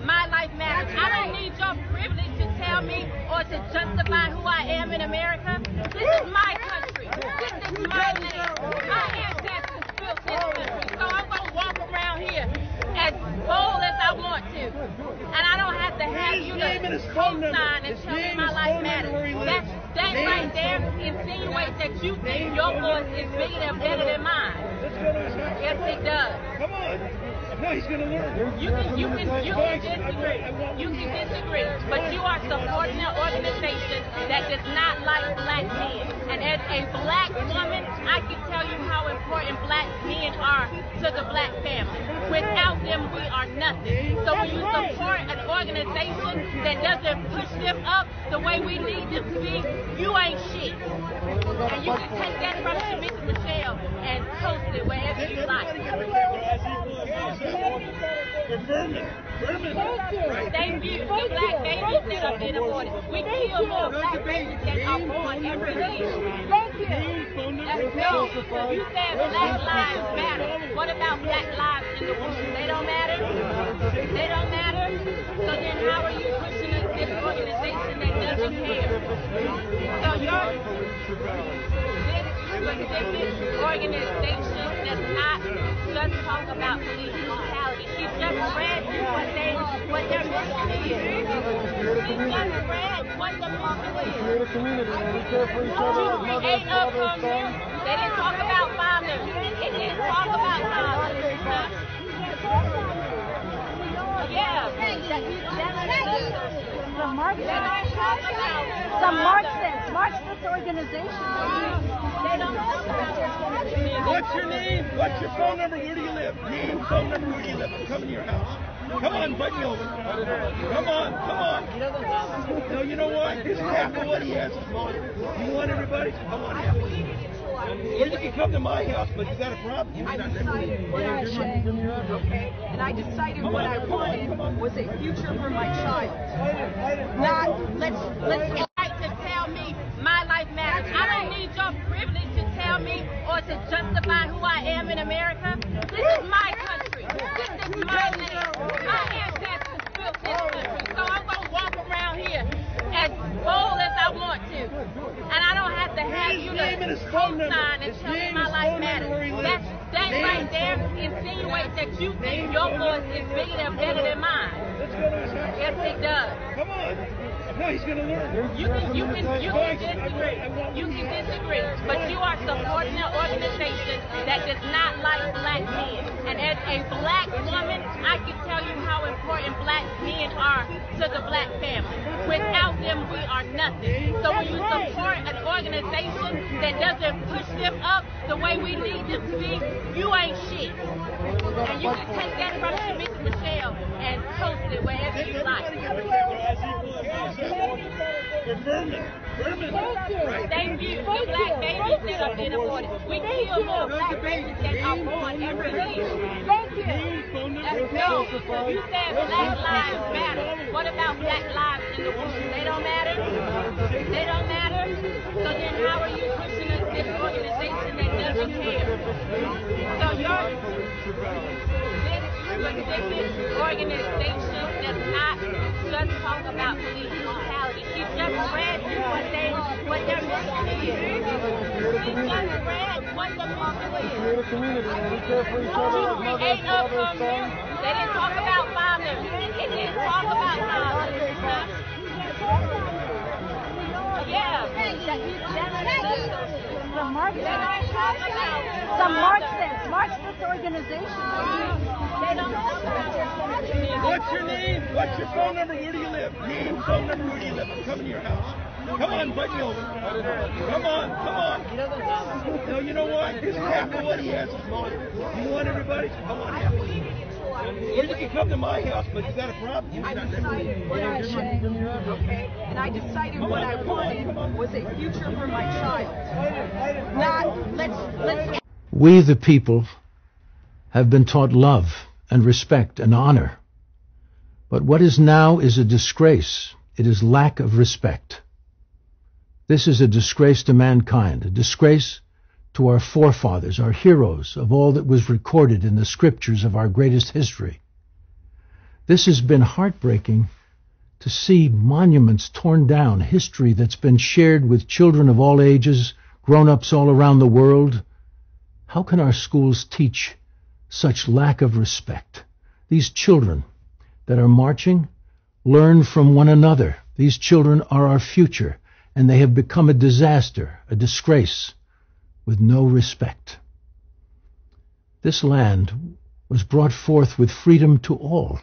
my life matters. I don't need your privilege to tell me or to justify who I am in America. This is my country. This is my land. My ancestors built this country. So I'm going to walk around here as bold as I want to. And I don't have to have you to co-sign and tell me my life matters. That right there insinuates that you think your voice is bigger and better than mine. Yes, it does. Come on. No, he's going to learn. You can disagree. You can disagree. But you are supporting an organization that does not like black men. And as a black woman, I can tell you how important black men are to the black family. Without them, we are nothing. So when you support an organization that doesn't push them up the way we need them to be, you ain't shit. And you can take that from Shamika Michelle and post it wherever you like. They view the black babies that are being aborted. We kill more black babies that are born every year. Thank you. No, you said black lives matter. What about black lives in the womb? They don't matter? They don't matter? So then how are you pushing this organization that doesn't care? So this specific organization does not just talk about police brutality. She just read what their mission is. She just read what the mission is. Create a community and we care for each other. To create a community. They didn't talk about violence. It didn't talk about violence. Yeah. Some Marxist organization. They don't talk about it. What's your name? What's your phone number? Where do you live? Name, phone number, where do you live? I'm coming to your house. Come on, invite me over. Come on, come on. No, you know what? This is half of what he has is mine. You want everybody? Come on, half of it. Or you can come to my house, but you got a problem. You I decided what I wanted. Okay, and I decided what I wanted was a future for my child. Not let's right to tell me my life matters. I don't need your privilege to tell me or to justify who I am in America. This is my country. This is my land. My ancestors built this country. So I'm going to walk around here as bold as I want to. And I don't have to have you to co-sign and tell me my life matters. That right there insinuates that you think your voice is bigger and better than mine. Yes, it does. Come on. No, he's going to learn. You can disagree. You can disagree. But you are supporting an organization that does not like black men. And as a black woman, I can tell you how important black men are to the black family. Without them, we are nothing. So when you support an organization that doesn't push them up the way we need them to be, you ain't shit. And you can take that from Shamika Michelle and post it wherever you like. They view the black babies that are being aborted. We kill more black babies that are born every year. Thank you. No, you said black lives matter. What about black lives in the womb? They don't matter? They don't matter? So then how are you pushing this organization that doesn't care? So this organization does not just talk about police brutality. She just read what their mission is. She just read what the mission is. Create a community and we care for each other. To create a community. They didn't talk about violence. It didn't talk about violence. Yeah. Some Marxist organization. They don't talk about it. What's your name? What's your phone number? Where do you live? Name, phone number, where do you live? I'm coming to your house. Come on, invite me over. Come on, come on. No, you know what? This is half of what he has is mine. You want everybody? Come on, half of it. Or you can come to my house, but you got a problem. I decided what I wanted. Okay, and I decided what I wanted was a future for my child. Not let's. We, the people, have been taught love and respect and honor. But what is now is a disgrace. It is lack of respect. This is a disgrace to mankind, a disgrace to our forefathers, our heroes of all that was recorded in the scriptures of our greatest history. This has been heartbreaking to see monuments torn down, history that's been shared with children of all ages, grown-ups all around the world. How can our schools teach such lack of respect? These children that are marching learn from one another. These children are our future, and they have become a disaster, a disgrace, with no respect. This land was brought forth with freedom to all.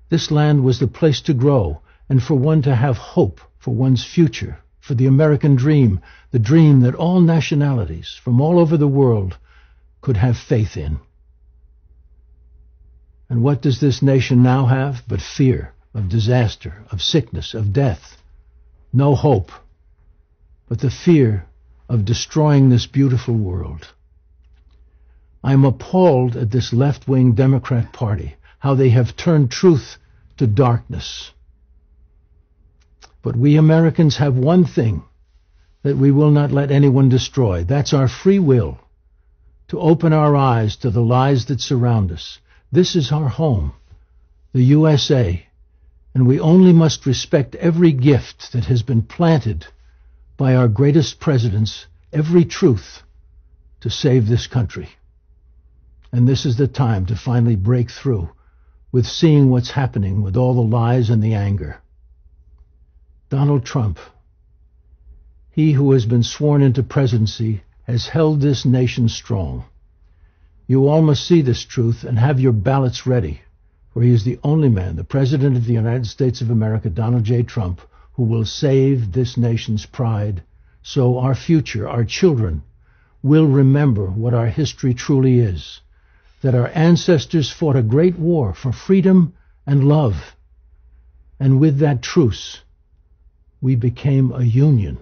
This land was the place to grow, and for one to have hope for one's future, for the American dream, the dream that all nationalities from all over the world could have faith in. And what does this nation now have but fear of disaster, of sickness, of death? No hope, but the fear of destroying this beautiful world. I am appalled at this left-wing Democrat Party, how they have turned truth to darkness. But we Americans have one thing that we will not let anyone destroy. That's our free will to open our eyes to the lies that surround us. This is our home, the USA, and we only must respect every gift that has been planted by our greatest presidents, every truth to save this country. And this is the time to finally break through with seeing what's happening with all the lies and the anger. Donald Trump, he who has been sworn into presidency, has held this nation strong. You all must see this truth and have your ballots ready, for he is the only man, the President of the United States of America, Donald J. Trump, who will save this nation's pride, so our future, our children, will remember what our history truly is, that our ancestors fought a great war for freedom and love, and with that truce, we became a union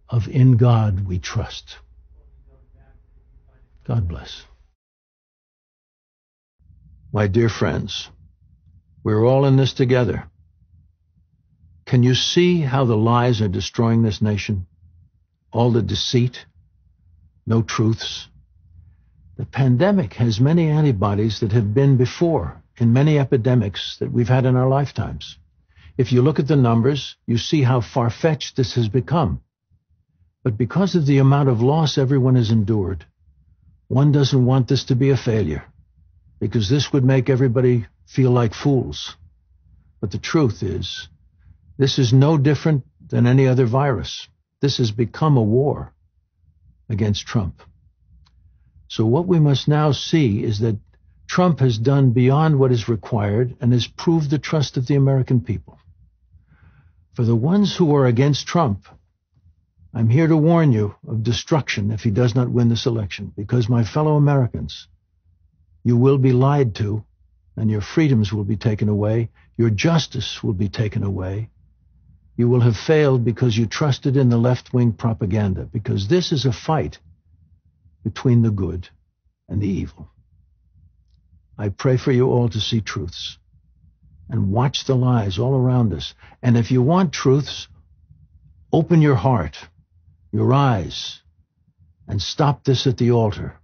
of In God We Trust. God bless. My dear friends, we're all in this together. Can you see how the lies are destroying this nation? All the deceit, no truths. The pandemic has many antibodies that have been before in many epidemics that we've had in our lifetimes. If you look at the numbers, you see how far-fetched this has become. But because of the amount of loss everyone has endured, one doesn't want this to be a failure, because this would make everybody feel like fools. But the truth is, this is no different than any other virus. This has become a war against Trump. So what we must now see is that Trump has done beyond what is required and has proved the trust of the American people. For the ones who are against Trump, I'm here to warn you of destruction if he does not win this election, because, my fellow Americans, you will be lied to, and your freedoms will be taken away, your justice will be taken away. You will have failed because you trusted in the left-wing propaganda, because this is a fight between the good and the evil. I pray for you all to see truths and watch the lies all around us. And if you want truths, open your heart, your eyes, and stop this at the altar.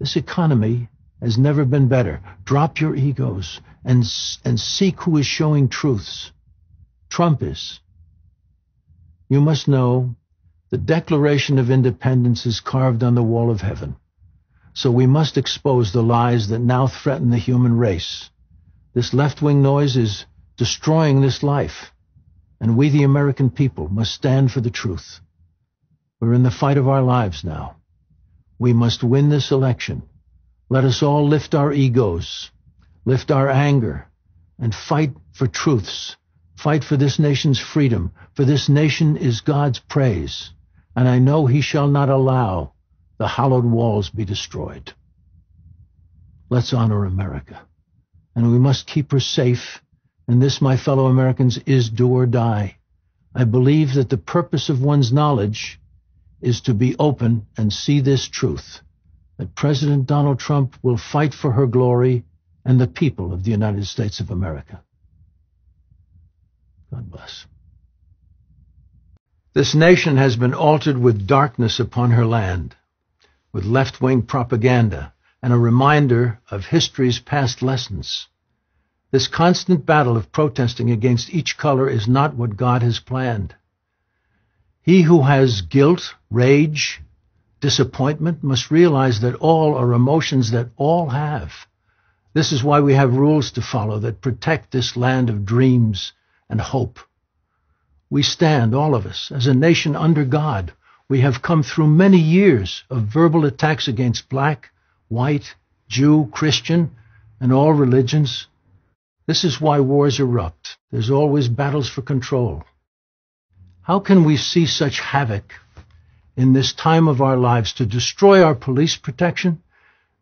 This economy has never been better. Drop your egos and seek who is showing truths. Trump is. You must know the Declaration of Independence is carved on the wall of heaven. So we must expose the lies that now threaten the human race. This left-wing noise is destroying this life, and we, the American people, must stand for the truth. We're in the fight of our lives now. We must win this election. Let us all lift our egos, lift our anger, and fight for truths. Fight for this nation's freedom, for this nation is God's praise, and I know he shall not allow the hallowed walls be destroyed. Let's honor America, and we must keep her safe, and this, my fellow Americans, is do or die. I believe that the purpose of one's knowledge is to be open and see this truth, that President Donald Trump will fight for her glory and the people of the United States of America. God bless. This nation has been altered with darkness upon her land, with left-wing propaganda and a reminder of history's past lessons. This constant battle of protesting against each color is not what God has planned. He who has guilt, rage, disappointment must realize that all are emotions that all have. This is why we have rules to follow that protect this land of dreams and hope. We stand, all of us, as a nation under God. We have come through many years of verbal attacks against black, white, Jew, Christian, and all religions. This is why wars erupt. There's always battles for control. How can we see such havoc in this time of our lives to destroy our police protection?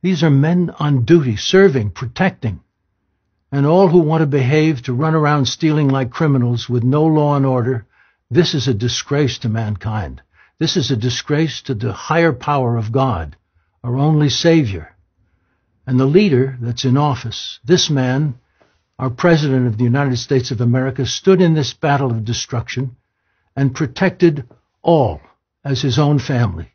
These are men on duty, serving, protecting. And all who want to behave, to run around stealing like criminals with no law and order, this is a disgrace to mankind. This is a disgrace to the higher power of God, our only Savior. And the leader that's in office, this man, our President of the United States of America, stood in this battle of destruction and protected all as his own family.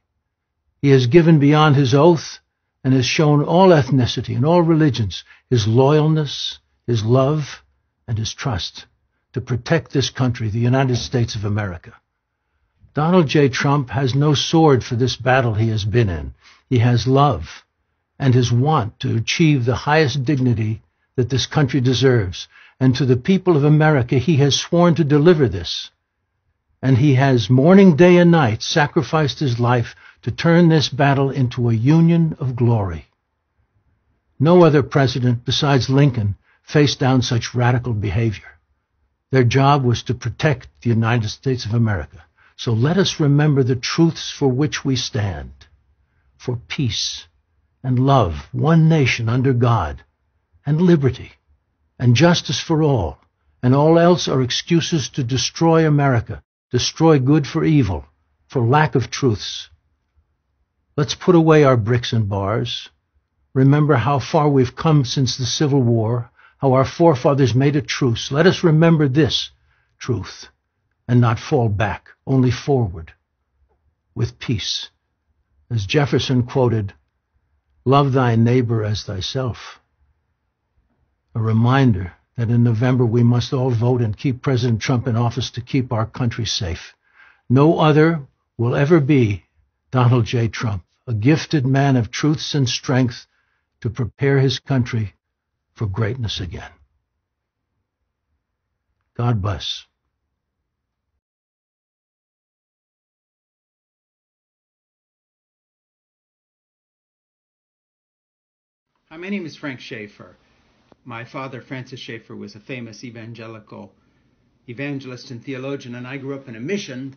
He has given beyond his oath and has shown all ethnicity and all religions his loyalness, his love, and his trust to protect this country, the United States of America. Donald J. Trump has no sword for this battle he has been in. He has love and his want to achieve the highest dignity that this country deserves. And to the people of America, he has sworn to deliver this. And he has, morning, day, and night, sacrificed his life to turn this battle into a union of glory. No other president besides Lincoln faced down such radical behavior. Their job was to protect the United States of America. So let us remember the truths for which we stand. For peace and love, one nation under God, and liberty and justice for all, and all else are excuses to destroy America, destroy good for evil, for lack of truths. Let's put away our bricks and bars. Remember how far we've come since the Civil War, how our forefathers made a truce. Let us remember this truth and not fall back, only forward with peace. As Jefferson quoted, "Love thy neighbor as thyself." A reminder that in November we must all vote and keep President Trump in office to keep our country safe. No other will ever be Donald J. Trump, a gifted man of truths and strength to prepare his country for greatness again. God bless. Hi, my name is Frank Schaeffer. My father, Francis Schaeffer, was a famous evangelical evangelist and theologian, and I grew up in a mission,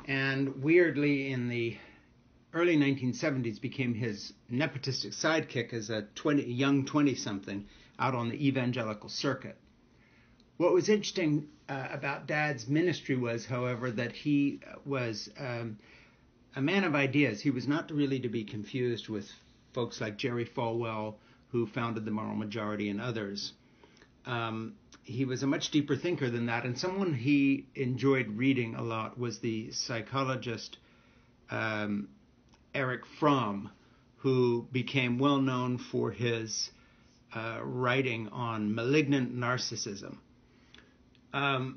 and weirdly in the early 1970s became his nepotistic sidekick as a young 20-something out on the evangelical circuit. What was interesting about Dad's ministry was, however, that he was a man of ideas. He was not really to be confused with folks like Jerry Falwell, who founded the Moral Majority, and others. He was a much deeper thinker than that, and someone he enjoyed reading a lot was the psychologist Erich Fromm, who became well known for his writing on malignant narcissism. A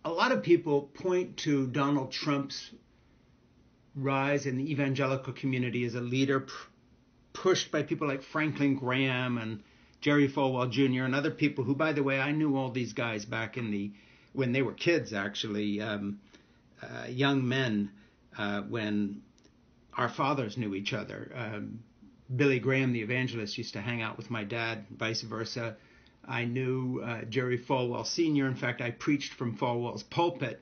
lot of people point to Donald Trump's rise in the evangelical community as a leader pushed by people like Franklin Graham and Jerry Falwell Jr. and other people who, by the way, I knew all these guys back in when they were kids, actually, young men, when our fathers knew each other. Billy Graham, the evangelist, used to hang out with my dad, vice versa. I knew Jerry Falwell Sr. In fact, I preached from Falwell's pulpit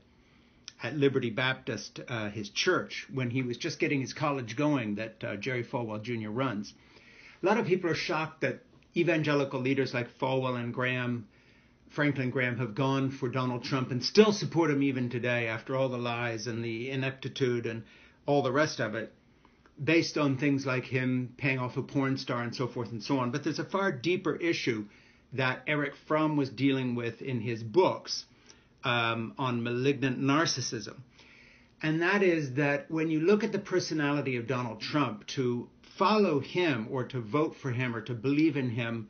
at Liberty Baptist, his church, when he was just getting his college going that Jerry Falwell Jr. runs. A lot of people are shocked that evangelical leaders like Falwell and Graham, Franklin Graham, have gone for Donald Trump and still support him even today after all the lies and the ineptitude and all the rest of it, based on things like him paying off a porn star and so forth and so on. But there's a far deeper issue that Erich Fromm was dealing with in his books on malignant narcissism. And that is that when you look at the personality of Donald Trump, to follow him or to vote for him or to believe in him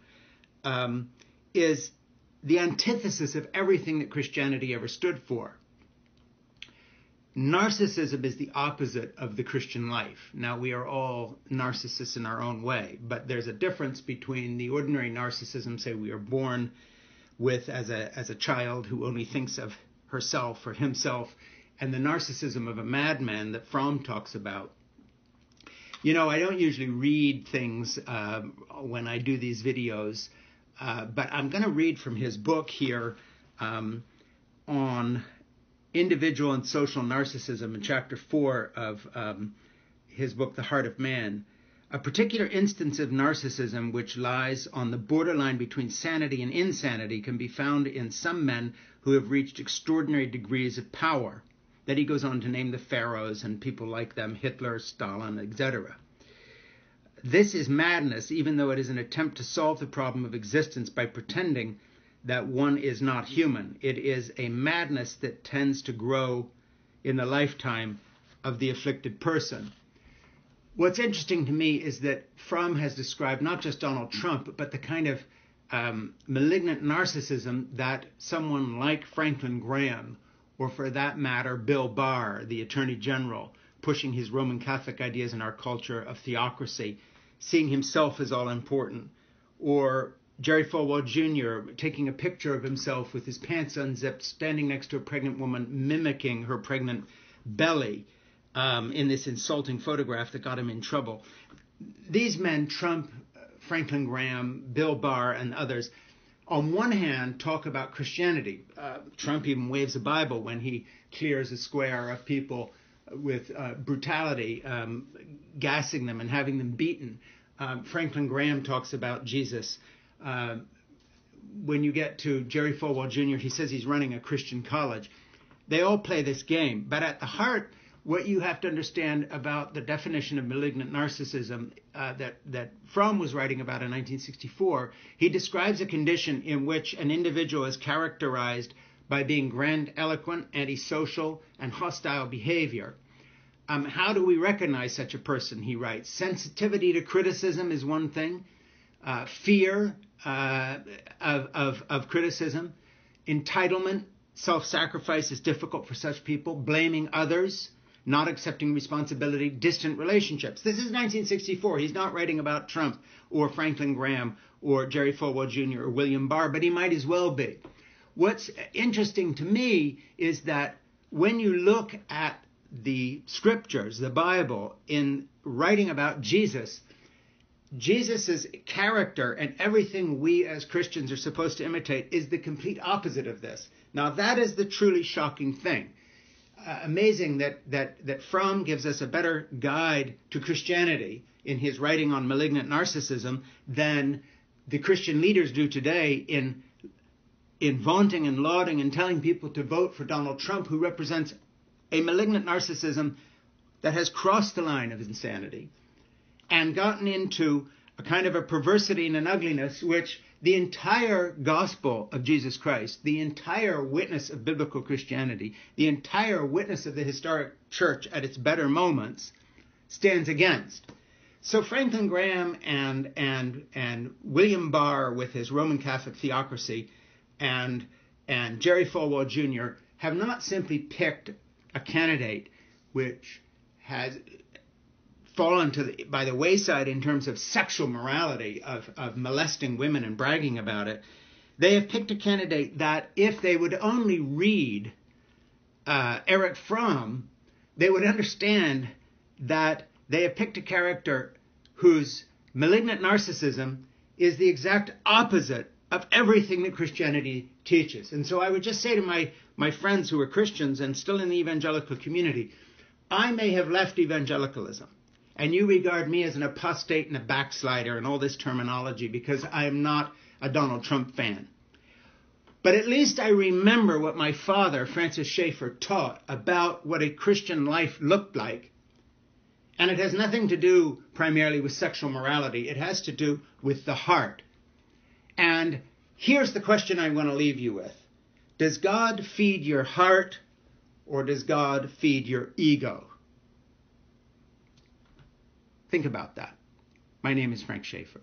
is the antithesis of everything that Christianity ever stood for. Narcissism is the opposite of the Christian life. Now, we are all narcissists in our own way, but there's a difference between the ordinary narcissism, say, we are born with as a child who only thinks of herself or himself, and the narcissism of a madman that Fromm talks about. You know, I don't usually read things when I do these videos, but I'm going to read from his book here on individual and social narcissism in chapter 4 of his book, The Heart of Man. A particular instance of narcissism which lies on the borderline between sanity and insanity can be found in some men who have reached extraordinary degrees of power. That he goes on to name the pharaohs and people like them, Hitler, Stalin, etc. This is madness, even though it is an attempt to solve the problem of existence by pretending that one is not human. It is a madness that tends to grow in the lifetime of the afflicted person. What's interesting to me is that Fromm has described not just Donald Trump, but the kind of malignant narcissism that someone like Franklin Graham, or for that matter, Bill Barr, the Attorney General, pushing his Roman Catholic ideas in our culture of theocracy, seeing himself as all important, or Jerry Falwell Jr. taking a picture of himself with his pants unzipped, standing next to a pregnant woman, mimicking her pregnant belly in this insulting photograph that got him in trouble. These men, Trump, Franklin Graham, Bill Barr, and others, on one hand, talk about Christianity. Trump even waves a Bible when he clears a square of people with brutality, gassing them and having them beaten. Franklin Graham talks about Jesus. When you get to Jerry Falwell Jr., he says he's running a Christian college. They all play this game. But at the heart, what you have to understand about the definition of malignant narcissism that Fromm was writing about in 1964, he describes a condition in which an individual is characterized by being grandiloquent, antisocial, and hostile behavior. How do we recognize such a person, he writes? Sensitivity to criticism is one thing. Fear of criticism. Entitlement, self-sacrifice is difficult for such people. Blaming others. Not accepting responsibility, distant relationships. This is 1964. He's not writing about Trump or Franklin Graham or Jerry Falwell Jr. or William Barr, but he might as well be. What's interesting to me is that when you look at the scriptures, the Bible, in writing about Jesus, Jesus's character and everything we as Christians are supposed to imitate is the complete opposite of this. Now, that is the truly shocking thing. Amazing that Fromm gives us a better guide to Christianity in his writing on malignant narcissism than the Christian leaders do today in vaunting and lauding and telling people to vote for Donald Trump, who represents a malignant narcissism that has crossed the line of insanity and gotten into a kind of a perversity and an ugliness which the entire gospel of Jesus Christ, the entire witness of biblical Christianity, the entire witness of the historic church at its better moments stands against. So Franklin Graham and William Barr with his Roman Catholic theocracy and Jerry Falwell Jr. have not simply picked a candidate which has fallen by the wayside in terms of sexual morality, of molesting women and bragging about it. They have picked a candidate that if they would only read Erich Fromm, they would understand that they have picked a character whose malignant narcissism is the exact opposite of everything that Christianity teaches. And so I would just say to my friends who are Christians and still in the evangelical community, I may have left evangelicalism, and you regard me as an apostate and a backslider and all this terminology because I am not a Donald Trump fan. But at least I remember what my father, Francis Schaeffer, taught about what a Christian life looked like. And it has nothing to do primarily with sexual morality. It has to do with the heart. And here's the question I want to leave you with. Does God feed your heart or does God feed your ego? Think about that. My name is Frank Schaeffer.